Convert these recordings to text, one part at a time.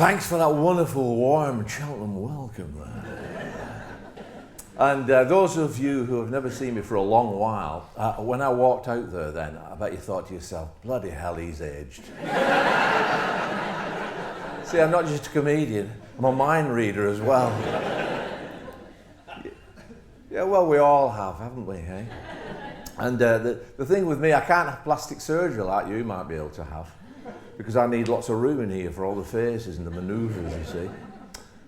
Thanks for that wonderful, warm Cheltenham welcome there. And those of you who have never seen me for a long while, when I walked out there then, I bet you thought to yourself, bloody hell, he's aged. See, I'm not just a comedian, I'm a mind reader as well. Yeah, well, we all have, haven't we, eh? And the thing with me, I can't have plastic surgery like you might be able to have, because I need lots of room in here for all the faces and the manoeuvres, you see.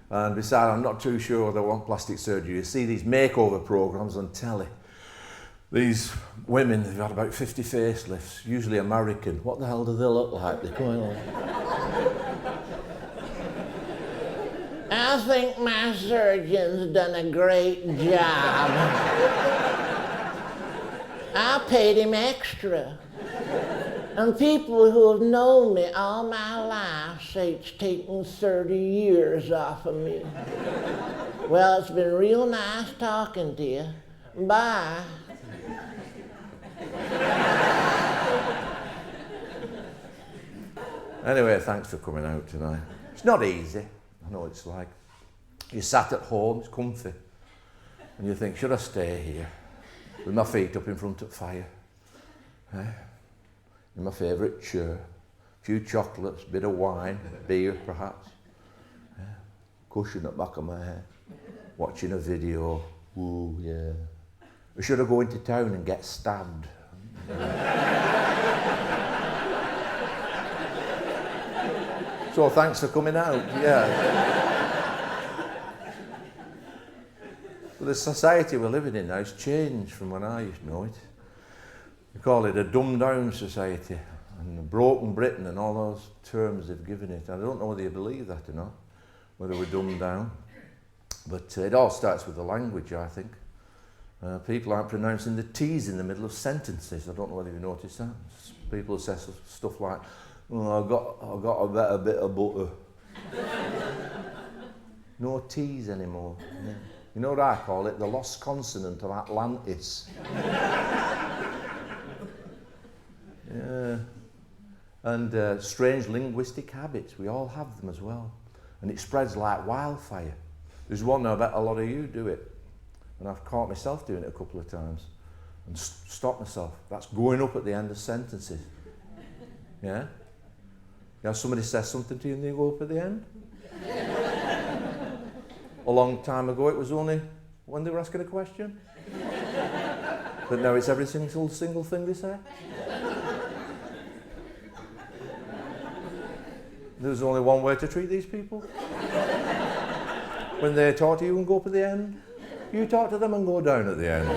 And besides, I'm not too sure whether I want plastic surgery. You see these makeover programs on telly. These women, they've had about 50 facelifts, usually American. What the hell do they look like? They're going on. I think my surgeon's done a great job. I paid him extra. And people who have known me all my life say it's taken 30 years off of me. Well, it's been real nice talking to you. Bye. Anyway, thanks for coming out tonight. It's not easy. I know it's like. You sat at home, it's comfy. And you think, should I stay here? With my feet up in front of fire? Eh? In my favourite chair, a few chocolates, bit of wine, beer perhaps, yeah. Cushion at the back of my head, watching a video, ooh yeah. Or should I go into town and get stabbed? So thanks for coming out, yeah. But the society we're living in now has changed from when I used to know it. We call it a dumbed-down society, and a broken Britain and all those terms they've given it. I don't know whether you believe that or not, whether we're dumbed down. But it all starts with the language, I think. People aren't pronouncing the T's in the middle of sentences. I don't know whether you noticed that. People say stuff like, oh, I got a better bit of butter. No T's anymore. Yeah. You know what I call it? The lost consonant of Atlantis. Yeah. And strange linguistic habits, we all have them as well. And it spreads like wildfire. There's one I bet a lot of you do it. And I've caught myself doing it a couple of times. And stopped myself. That's going up at the end of sentences. Yeah? You know, somebody says something to you and they go up at the end? A long time ago it was only when they were asking a question. But now it's every single thing they say. There's only one way to treat these people. When they talk to you and go up at the end, you talk to them and go down at the end.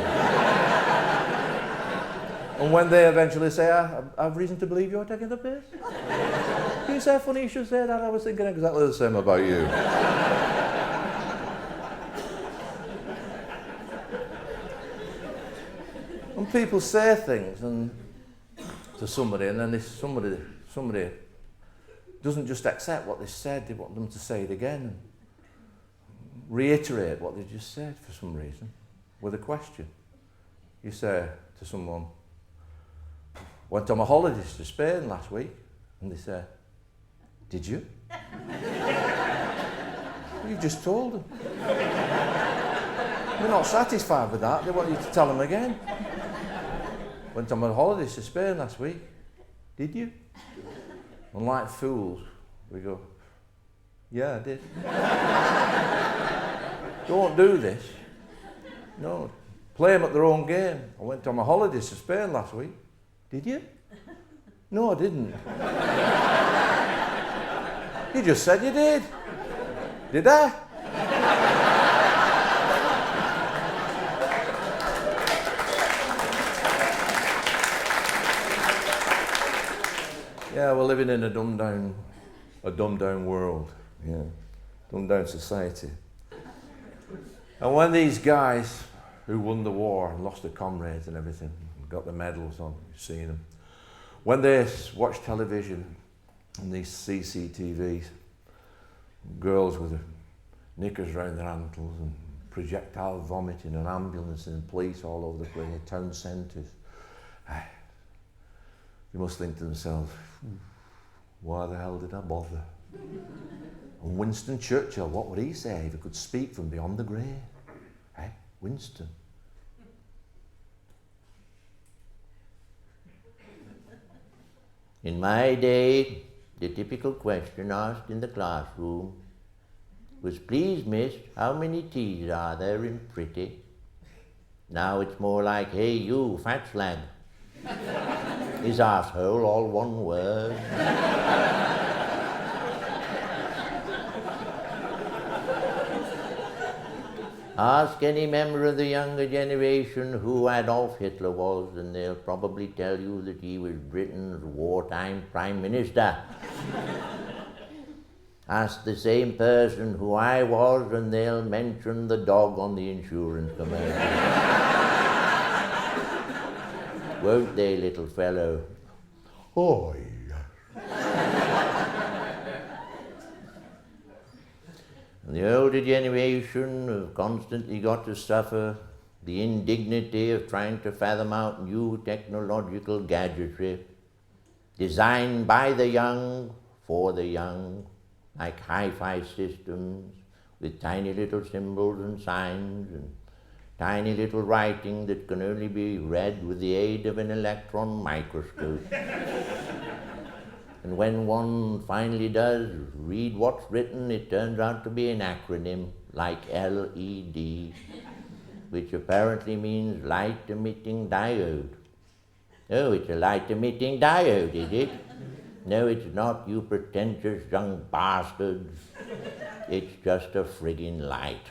And when they eventually say, I have reason to believe you're taking the piss, you say, funny you should say that, I was thinking exactly the same about you. And people say things to somebody, and then somebody doesn't just accept what they said, they want them to say it again and reiterate what they just said for some reason with a question. You say to someone, went on my holidays to Spain last week, and they say, did you? You just told them. They're not satisfied with that, they want you to tell them again. Went on my holidays to Spain last week, did you? And like fools, we go, yeah, I did. Don't do this. No, play them at their own game. I went on my holidays to Spain last week. Did you? No, I didn't. You just said you did. Did I? Yeah, we're living in a dumbed down world, yeah, dumbed down society. And when these guys who won the war and lost their comrades and everything, got the medals on, you've seen them, when they watch television and these CCTVs, girls with their knickers round their ankles and projectile vomiting and ambulance and police all over the place, town centres, they must think to themselves, why the hell did I bother? And Winston Churchill, what would he say if he could speak from beyond the grave? Eh, Winston? In my day, the typical question asked in the classroom was, please miss, how many T's are there in pretty? Now it's more like, hey you, fat slag. Is arsehole all one word? Ask any member of the younger generation who Adolf Hitler was, and they'll probably tell you that he was Britain's wartime Prime Minister. Ask the same person who I was, and they'll mention the dog on the insurance commercial. Won't they, little fellow? Oh, yes. And the older generation have constantly got to suffer the indignity of trying to fathom out new technological gadgetry designed by the young for the young, like hi-fi systems with tiny little symbols and signs and tiny little writing that can only be read with the aid of an electron microscope. And when one finally does read what's written, it turns out to be an acronym like LED, which apparently means light-emitting diode. Oh, it's a light-emitting diode, is it? No, it's not, you pretentious young bastards. It's just a friggin' light.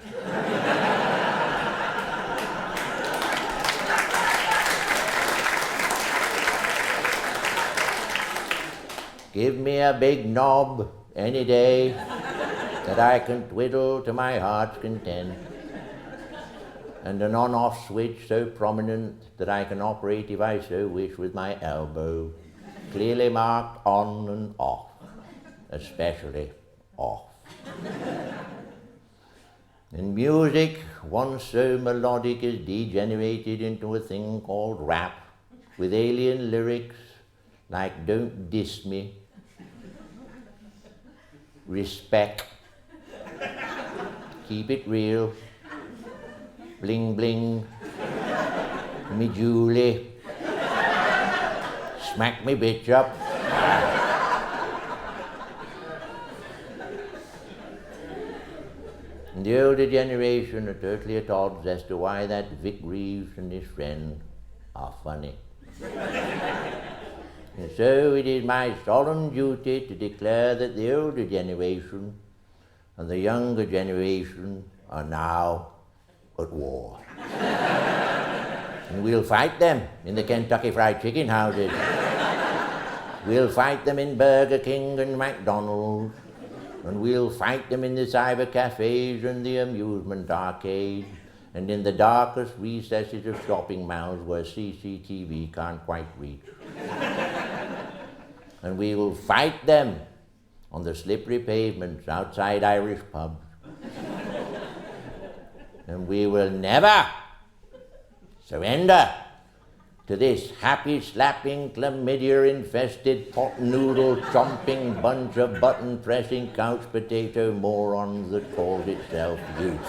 Give me a big knob any day that I can twiddle to my heart's content, and an on-off switch so prominent that I can operate if I so wish with my elbow, clearly marked on and off, especially off. And music, once so melodic, is degenerated into a thing called rap, with alien lyrics like "Don't diss me," "Respect," "Keep it real," "Bling bling," "Me Julie," "Smack me bitch up." And the older generation are totally at odds as to why that Vic Reeves and his friend are funny. And so it is my solemn duty to declare that the older generation and the younger generation are now at war. And we'll fight them in the Kentucky Fried Chicken houses. We'll fight them in Burger King and McDonald's. And we'll fight them in the cyber cafes and the amusement arcades and in the darkest recesses of shopping malls where CCTV can't quite reach. And we will fight them on the slippery pavements outside Irish pubs. And we will never surrender to this happy-slapping, chlamydia-infested, pot-noodle-chomping bunch of button-pressing couch potato morons that calls itself youth.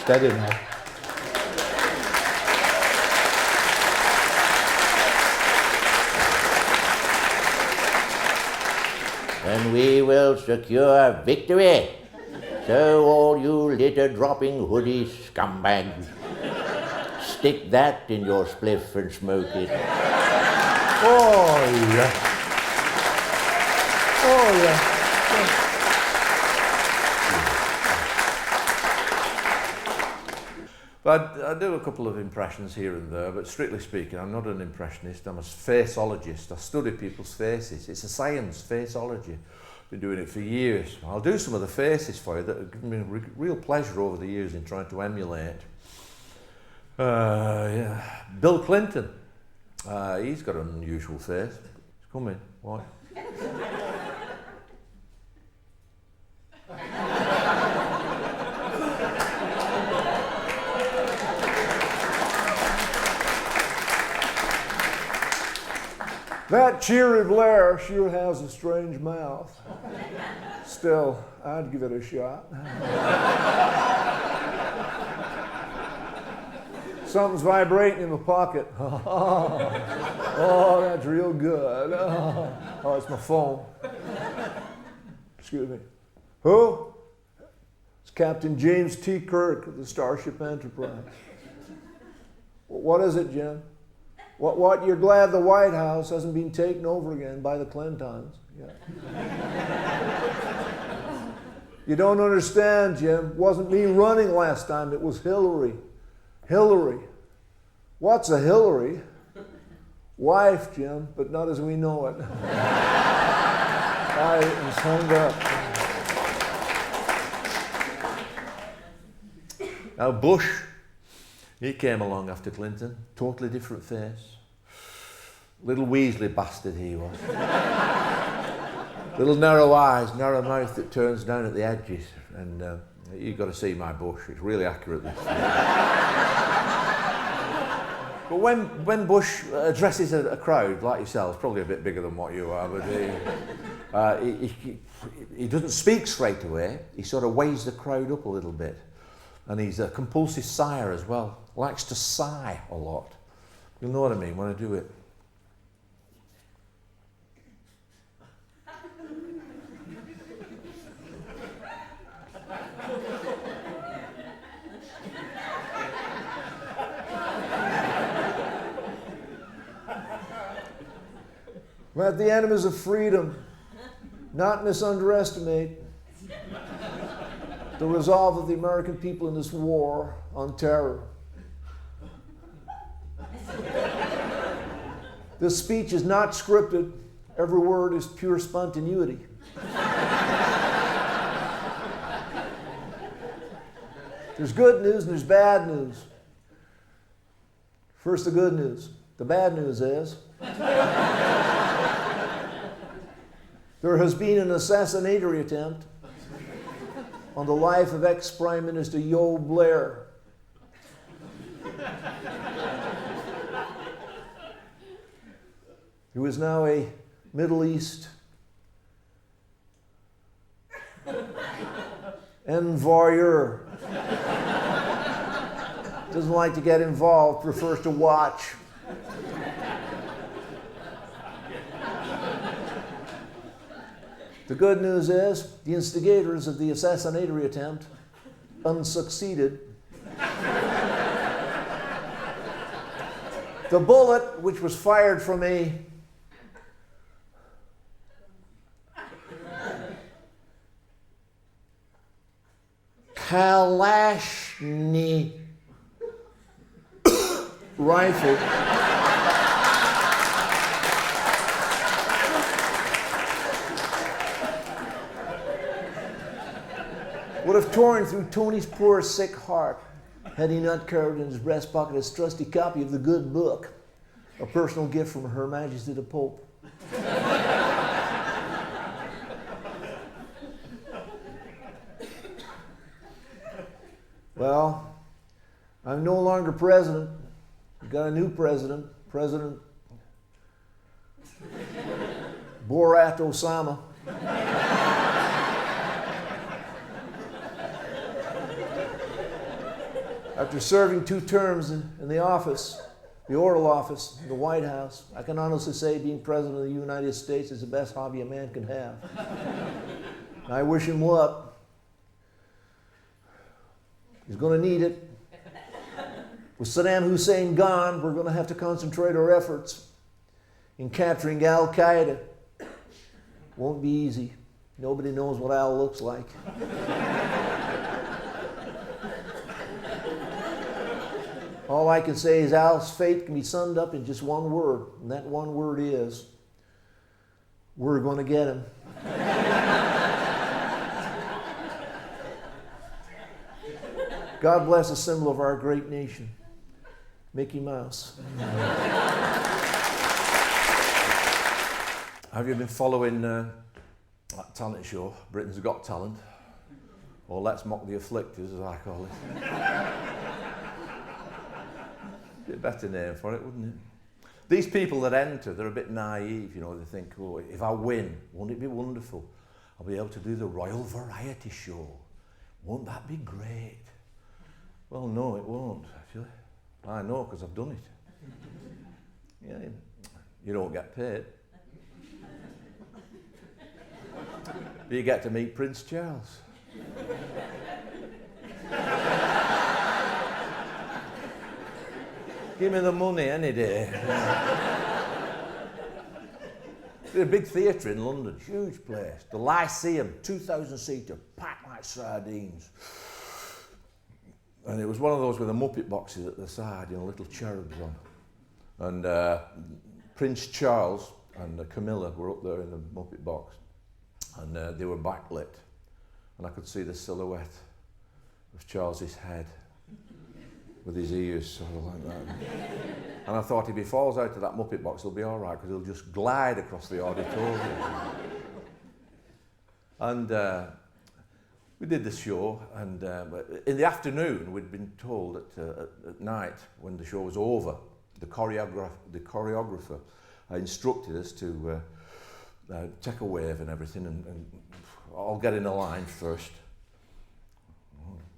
Steady now. And we will secure victory. So all you litter-dropping hoodie scumbags, stick that in your spliff and smoke it. Oh, yeah. Oh, yeah. But I do a couple of impressions here and there, but strictly speaking, I'm not an impressionist, I'm a faceologist. I study people's faces. It's a science, faceology. Been doing it for years. I'll do some of the faces for you that have given me real pleasure over the years in trying to emulate. Bill Clinton. He's got an unusual face. He's coming. Why? That cheery Blair sure has a strange mouth. Still, I'd give it a shot. Something's vibrating in my pocket. Oh, that's real good. Oh, it's my phone. Excuse me. Who? It's Captain James T. Kirk of the Starship Enterprise. What is it, Jim? What? You're glad the White House hasn't been taken over again by the Clintons? Yeah. You don't understand, Jim. It wasn't me running last time. It was Hillary. Hillary. What's a Hillary? Wife, Jim, but not as we know it. I was hung up. Now Bush, he came along after Clinton, totally different face. Little Weasley bastard he was. Little narrow eyes, narrow mouth that turns down at the edges. And you've got to see my Bush, it's really accurate this time. But when Bush addresses a crowd like yourself, probably a bit bigger than what you are, but he doesn't speak straight away. He sort of weighs the crowd up a little bit. And he's a compulsive sigher as well. Likes to sigh a lot. You'll know what I mean when I do it. Let the enemies of freedom not misunderestimate the resolve of the American people in this war on terror. This speech is not scripted. Every word is pure spontaneity. There's good news and there's bad news. First, the good news. The bad news is there has been an assassinatory attempt on the life of ex-Prime Minister Joe Blair. Who is now a Middle East envoyeur. Doesn't like to get involved, prefers to watch. The good news is the instigators of the assassinatory attempt unsucceeded. The bullet, which was fired from a Kalashnikov rifle, would have torn through Tony's poor sick heart had he not carried in his breast pocket his trusty copy of the good book, a personal gift from Her Majesty the Pope. Well, I'm no longer president. We've got a new president, President Borat Osama. After serving 2 terms in the office, the Oval Office, in the White House, I can honestly say being President of the United States is the best hobby a man can have. I wish him luck. He's going to need it. With Saddam Hussein gone, we're going to have to concentrate our efforts in capturing Al-Qaeda. Won't be easy. Nobody knows what Al looks like. All I can say is Al's fate can be summed up in just one word, and that one word is, we're going to get him. God bless the symbol of our great nation, Mickey Mouse. Have you been following that talent show, Britain's Got Talent? Or Let's Mock the Afflictors, as I call it. Be a better name for it, wouldn't it? These people that enter, they're a bit naive, you know, they think, oh, if I win, won't it be wonderful? I'll be able to do the Royal Variety Show. Won't that be great? Well, no, it won't, actually. I know, because I've done it. Yeah, you don't get paid. But you get to meet Prince Charles. Give me the money any day. There's a big theatre in London, huge place. The Lyceum, 2,000-seater, packed like sardines. And it was one of those with the Muppet boxes at the side, little cherubs on. And Prince Charles and Camilla were up there in the Muppet box. And they were backlit. And I could see the silhouette of Charles's head with his ears sort of like that. And I thought if he falls out of that Muppet box, he'll be all right, because he'll just glide across the auditorium. And we did the show, and in the afternoon, we'd been told at night, when the show was over, the choreographer instructed us to take a wave and everything, and I'll get in a line first.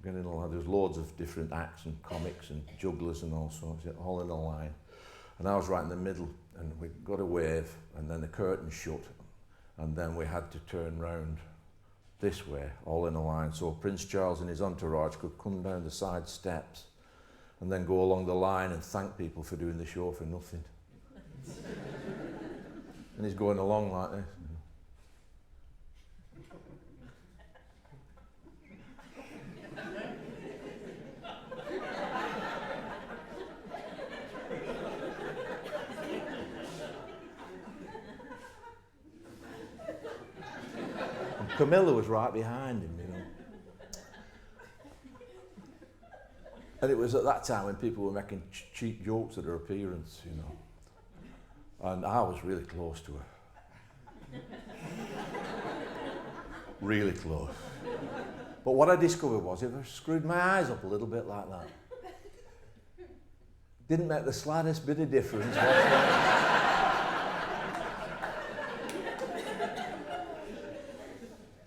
There's loads of different acts and comics and jugglers and all sorts, all in a line. And I was right in the middle, and we got a wave, and then the curtain shut, and then we had to turn round this way, all in a line, so Prince Charles and his entourage could come down the side steps and then go along the line and thank people for doing the show for nothing. And he's going along like this. Camilla was right behind him, And it was at that time when people were making cheap jokes at her appearance, And I was really close to her. Really close. But what I discovered was if I screwed my eyes up a little bit like that, didn't make the slightest bit of difference.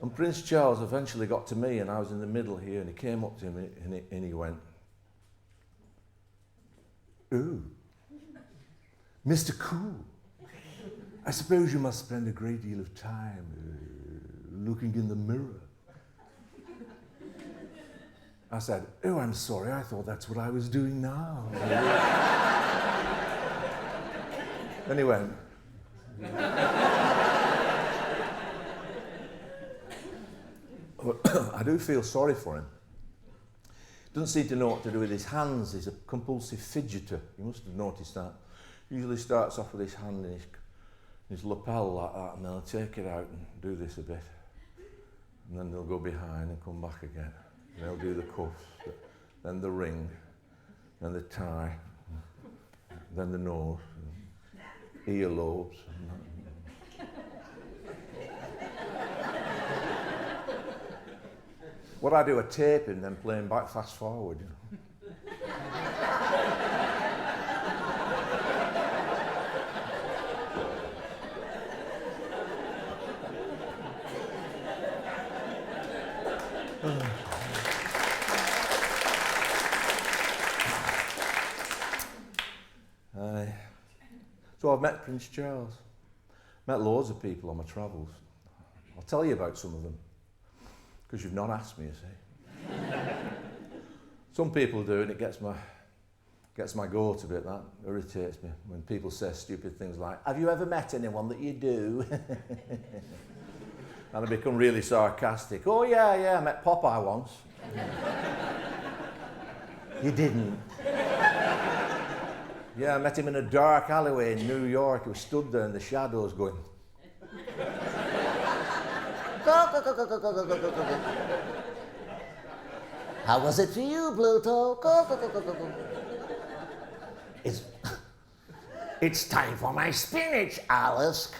And Prince Charles eventually got to me, and I was in the middle here, and he came up to me and he went, "Ooh, Mr. Cool, I suppose you must spend a great deal of time looking in the mirror." I said, "Oh, I'm sorry, I thought that's what I was doing now." And he went, I do feel sorry for him. Doesn't seem to know what to do with his hands. He's a compulsive fidgeter. You must have noticed that. Usually starts off with his hand in his lapel like that, and then he'll take it out and do this a bit. And then they'll go behind and come back again. And they'll do the cuffs, then the ring, then the tie, then the nose, earlobes. What I do, a taping, then playing back fast forward. So I've met Prince Charles, met loads of people on my travels. I'll tell you about some of them, because you've not asked me, you see. Some people do, and it gets my goat a bit. That irritates me when people say stupid things like, "Have you ever met anyone that you do?" And I become really sarcastic. "Oh yeah, I met Popeye once." You didn't? Yeah, I met him in a dark alleyway in New York. He was stood there in the shadows going, "How was it for you, Pluto?" It's time for my spinach, Alice.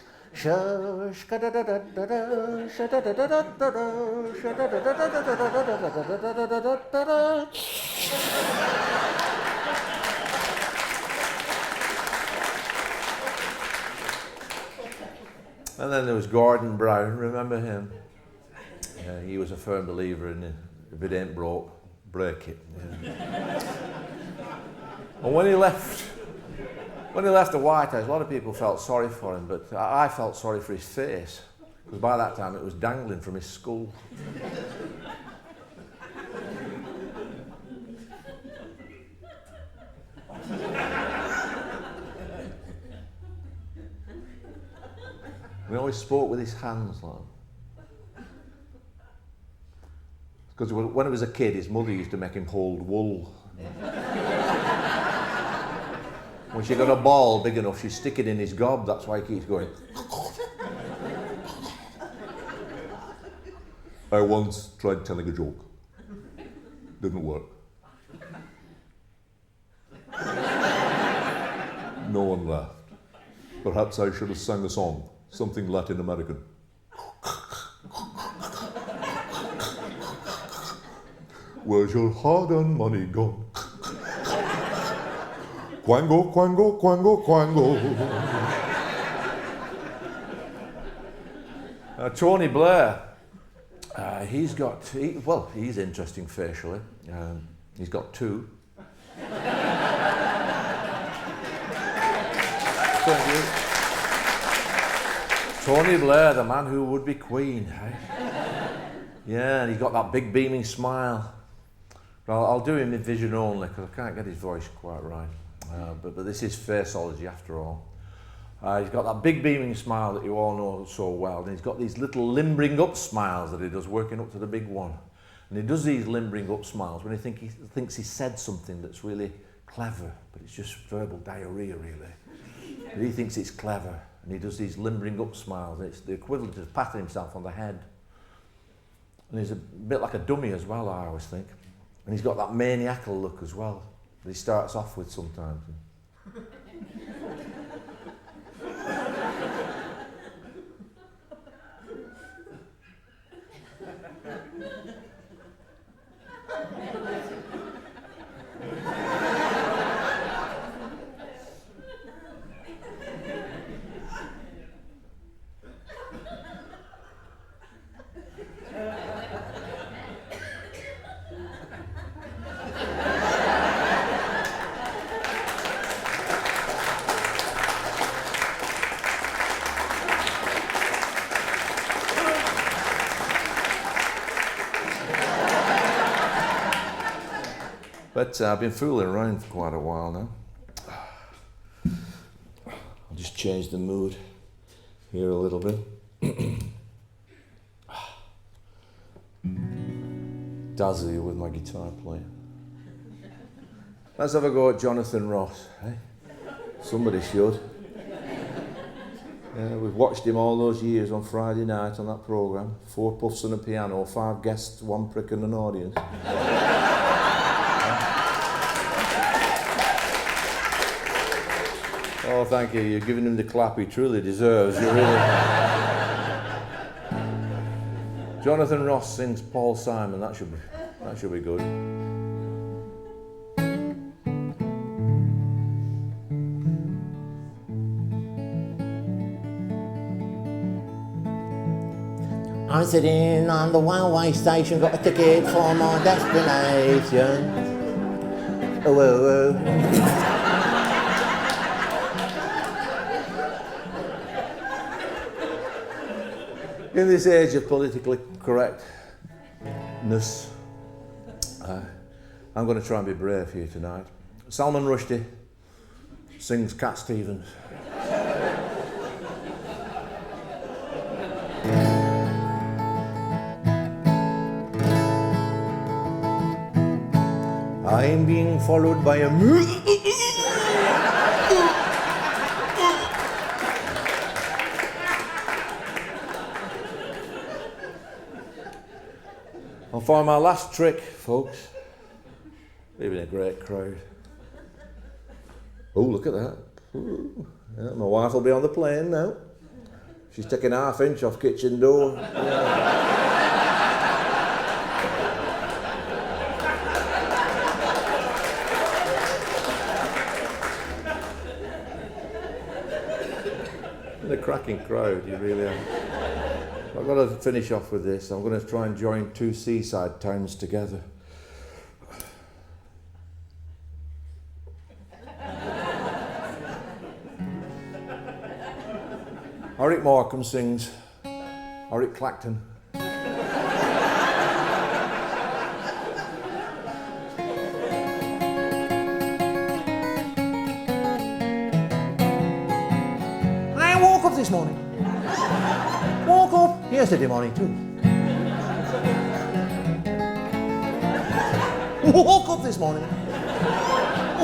And then there was Gordon Brown, remember him? He was a firm believer in if it ain't broke, break it. Yeah. And when he left the White House, a lot of people felt sorry for him, but I felt sorry for his face, because by that time it was dangling from his skull. We always spoke with his hands like that. Because when he was a kid, his mother used to make him hold wool. When she got a ball big enough, she'd stick it in his gob. That's why he keeps going. I once tried telling a joke. Didn't work. No one laughed. Perhaps I should have sang a song, something Latin American. Where's your hard-earned money gone? Quango, quango, quango, quango. Tony Blair, he's interesting facially. He's got two. Tony Blair, the man who would be Queen. Eh? Yeah, and he's got that big beaming smile. I'll do him in vision only because I can't get his voice quite right. But this is faceology after all. He's got that big beaming smile that you all know so well, and he's got these little limbering up smiles that he does, working up to the big one. And he does these limbering up smiles when he thinks he said something that's really clever, but it's just verbal diarrhea, really. But he thinks it's clever, and he does these limbering up smiles. It's the equivalent of patting himself on the head. And he's a bit like a dummy as well, I always think. And he's got that maniacal look as well that he starts off with sometimes. But I've been fooling around for quite a while now. I'll just change the mood here a little bit. Dazzle you with my guitar playing. Let's have a go at Jonathan Ross. Eh? Somebody should. We've watched him all those years on Friday night on that programme. 4 puffs and a piano, 5 guests, 1 prick and an audience. Oh, thank you. You're giving him the clap he truly deserves. You really. Jonathan Ross sings Paul Simon. That should be good. I'm sitting on the railway station, got a ticket for my destination. Oh, oh, oh. In this age of politically correctness, I'm going to try and be brave here tonight. Salman Rushdie sings Cat Stevens. I'm being followed by a And for my last trick, folks, leaving a great crowd. Oh, look at that. Ooh. Yeah, my wife will be on the plane now. She's taking 1/2 inch off kitchen door. Yeah. The cracking crowd, you really are. I've got to finish off with this. I'm going to try and join two seaside towns together. Oric Morecambe sings Oric Clacton. I woke up this morning. Woke up yesterday morning too. Woke up this morning.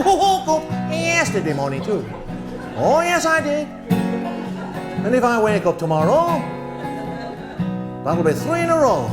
Woke up yesterday morning too. Oh yes I did. And if I wake up tomorrow, that'll be 3 in a row.